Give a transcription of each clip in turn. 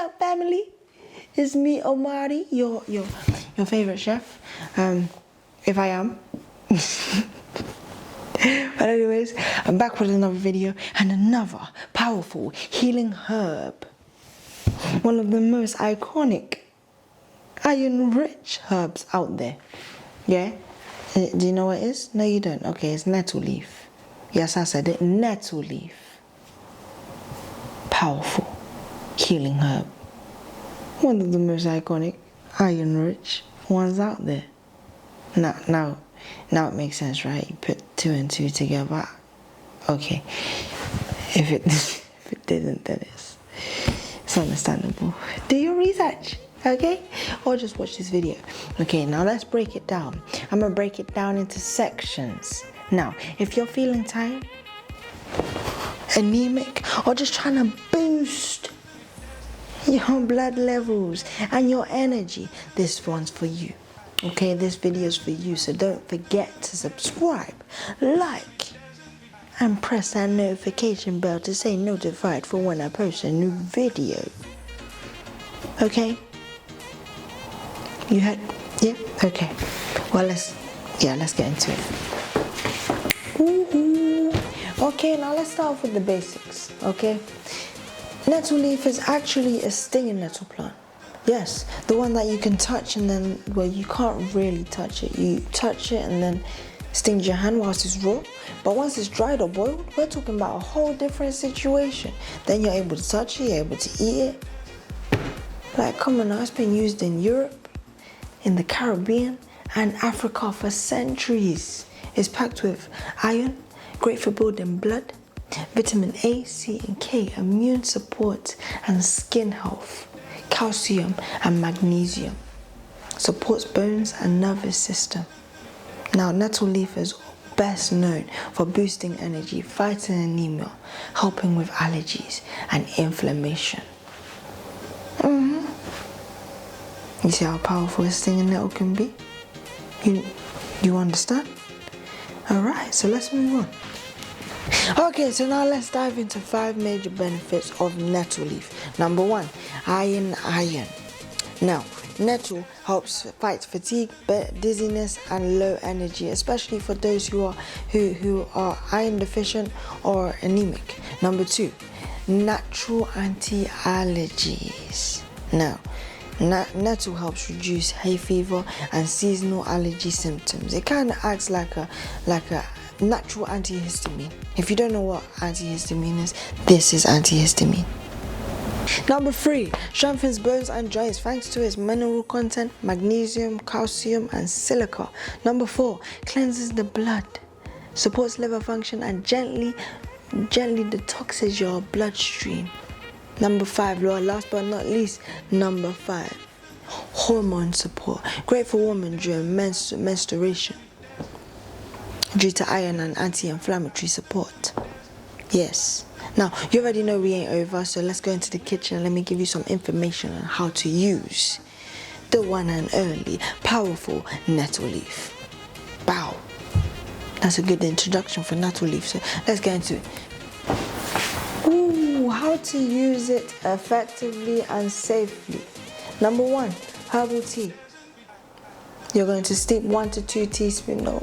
up, family? It's me, Omari, your favorite chef. If I am. But anyways, I'm back with another video and another powerful healing herb. One of the most iconic, iron-rich herbs out there. Yeah? Do you know what it is? No, you don't. Okay, it's nettle leaf. Yes, I said it. Nettle leaf. Powerful healing herb. One of the most iconic, iron-rich ones out there. Now it makes sense, right? You put 2 and 2 together. Okay. If it didn't, then it's understandable. Do your research, okay? Or just watch this video. Okay, now let's break it down. I'm gonna break it down into sections. Now, if you're feeling tired, anemic, or just trying to boost your blood levels and your energy, this one's for you. Okay, this video is for you, so don't forget to subscribe, like, and press that notification bell to stay notified for when I post a new video. Okay? You had, yeah? Okay. Well, let's get into it. Woohoo! Okay, now let's start off with the basics, okay? Nettle leaf is actually a stinging nettle plant. Yes, the one that you can touch and then, well, you can't really touch it. You touch it and then stings your hand whilst it's raw. But once it's dried or boiled, we're talking about a whole different situation. Then you're able to touch it, you're able to eat it. Like, come on now, it's been used in Europe, in the Caribbean, and Africa for centuries. It's packed with iron, great for building blood, vitamin A, C, and K, immune support, and skin health. Calcium and magnesium, supports bones and nervous system. Now, nettle leaf is best known for boosting energy, fighting anemia, helping with allergies and inflammation. You see how powerful this thing in nettle can be? You understand? Alright, so let's move on. Okay, so now let's dive into 5 major benefits of nettle leaf. Number 1, iron. Now, nettle helps fight fatigue, dizziness, and low energy, especially for those who are iron deficient or anemic. Number 2, natural anti-allergies. Now, nettle helps reduce hay fever and seasonal allergy symptoms. It kind of acts like a natural antihistamine. If you don't know what antihistamine is, this is antihistamine. Number 3, strengthens bones and joints thanks to its mineral content, magnesium, calcium, and silica. Number 4, cleanses the blood, supports liver function, and gently detoxes your bloodstream. Number 5, last but not least, number 5, hormone support, great for women during menstruation, due to iron and anti-inflammatory support. Yes. Now, you already know we ain't over, so let's go into the kitchen and let me give you some information on how to use the one and only powerful nettle leaf. Bow. That's a good introduction for nettle leaf, so let's get into it. Ooh, how to use it effectively and safely. Number 1, herbal tea. You're going to steep 1 to 2 teaspoons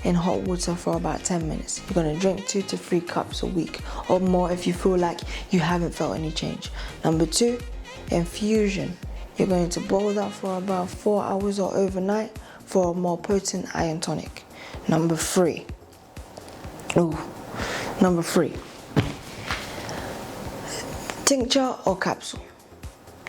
in hot water for about 10 minutes. You're going to drink 2 to 3 cups a week or more if you feel like you haven't felt any change. Number 2, infusion. You're going to boil that for about 4 hours or overnight for a more potent iron tonic. Number 3, tincture or capsule.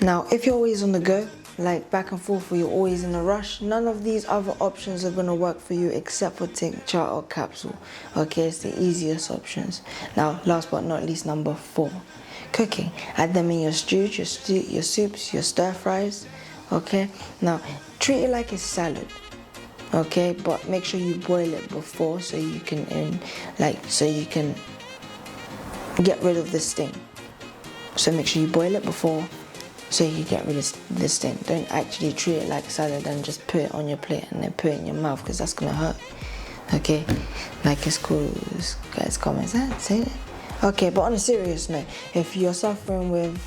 Now, if you're always on the go, like back and forth, or you're always in a rush, none of these other options are going to work for you except for tincture or capsule. Okay, it's the easiest options. Now, last but not least, number 4, cooking. Add them in your stews, your soups, your stir fries. Okay, now treat it like a salad. Okay, but make sure you boil it before so you can get rid of the sting. So make sure you boil it before so you get rid of this thing. Don't actually treat it like salad and just put it on your plate and then put it in your mouth, because that's gonna hurt. Okay, like it's cool, guys, comments, say it. Okay, but on a serious note, if you're suffering with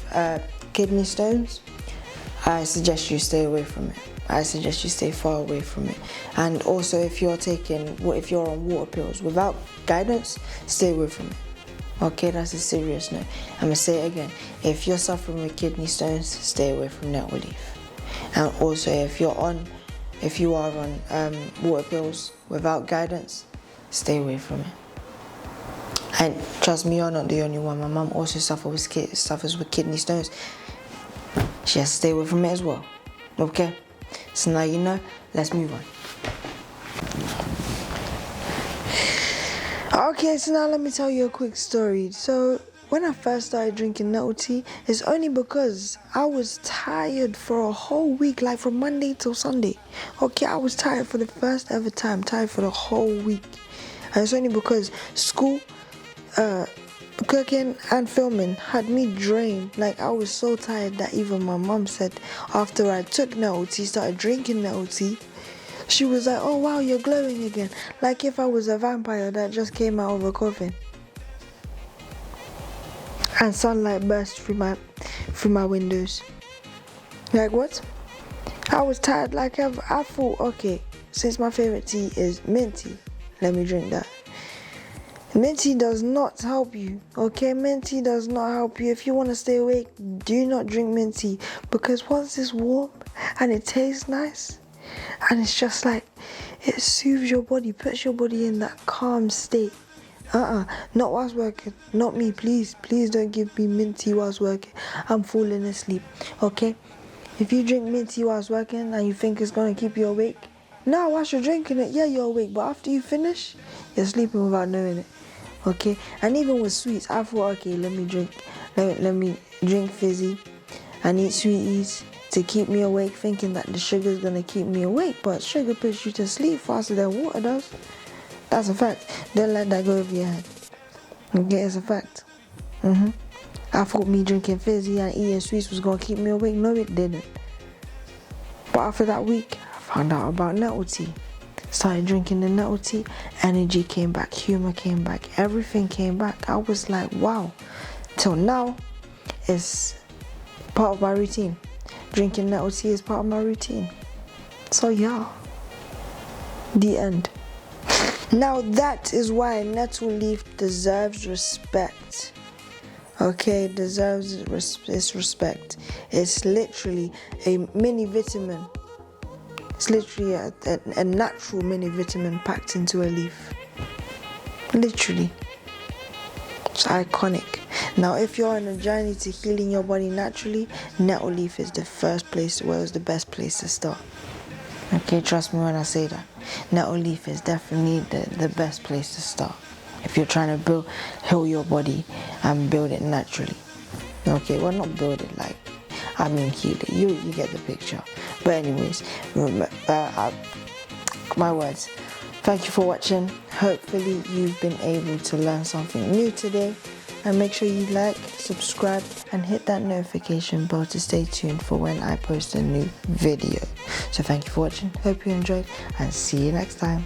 kidney stones, I suggest you stay away from it. I suggest you stay far away from it. And also, if you're on water pills without guidance, stay away from it. Okay, that's a serious note. I'm gonna say it again. If you're suffering with kidney stones, stay away from nettle leaf. And also, if you are on water pills without guidance, stay away from it. And trust me, you're not the only one. My mum also suffers with kidney stones. She has to stay away from it as well. Okay? So now you know, let's move on. Okay, so now let me tell you a quick story. So when I first started drinking nettle tea, it's only because I was tired for a whole week, like from Monday till Sunday. Okay, I was tired for the first ever time, tired for the whole week. And it's only because school, cooking and filming had me drained. Like, I was so tired that even my mum said after I took nettle tea, started drinking nettle tea, she was like, oh wow, you're glowing again, like if I was a vampire that just came out of a coffin. And sunlight burst through my windows. Like, what? I was tired. Like, I thought, okay, since my favorite tea is mint tea, let me drink that. Mint tea does not help you, okay? Mint tea does not help you. If you want to stay awake, do not drink mint tea, because once it's warm and it tastes nice, and it's just like, it soothes your body, puts your body in that calm state. Not whilst working. Not me, please don't give me mint tea whilst working. I'm falling asleep, okay? If you drink mint tea whilst working and you think it's going to keep you awake, no, whilst you're drinking it, yeah, you're awake, but after you finish, you're sleeping without knowing it, okay? And even with sweets, I thought, okay, let me drink fizzy and eat sweeties to keep me awake, thinking that the sugar is going to keep me awake, but sugar puts you to sleep faster than water does. That's a fact. Don't let that go over your head. Okay, it's a fact. I thought me drinking fizzy and eating sweets was going to keep me awake. No, it didn't. But after that week, I found out about nettle tea. Started drinking the nettle tea. Energy came back. Humor came back. Everything came back. I was like, wow. Till now, it's part of my routine. Drinking nettle tea is part of my routine. So yeah. The end. Now that is why nettle leaf deserves respect. Okay, deserves its respect. It's literally a mini vitamin. It's literally a natural mini vitamin packed into a leaf. Literally. It's iconic. Now, if you're on a journey to healing your body naturally, nettle leaf is the the best place to start. Okay, trust me when I say that. Nettle leaf is definitely the best place to start if you're trying to heal your body and build it naturally. Okay, well, not build it like, I mean heal it. You get the picture. But anyways, my words. Thank you for watching. Hopefully you've been able to learn something new today. And make sure you like, subscribe, and hit that notification bell to stay tuned for when I post a new video. So thank you for watching. Hope you enjoyed, and see you next time.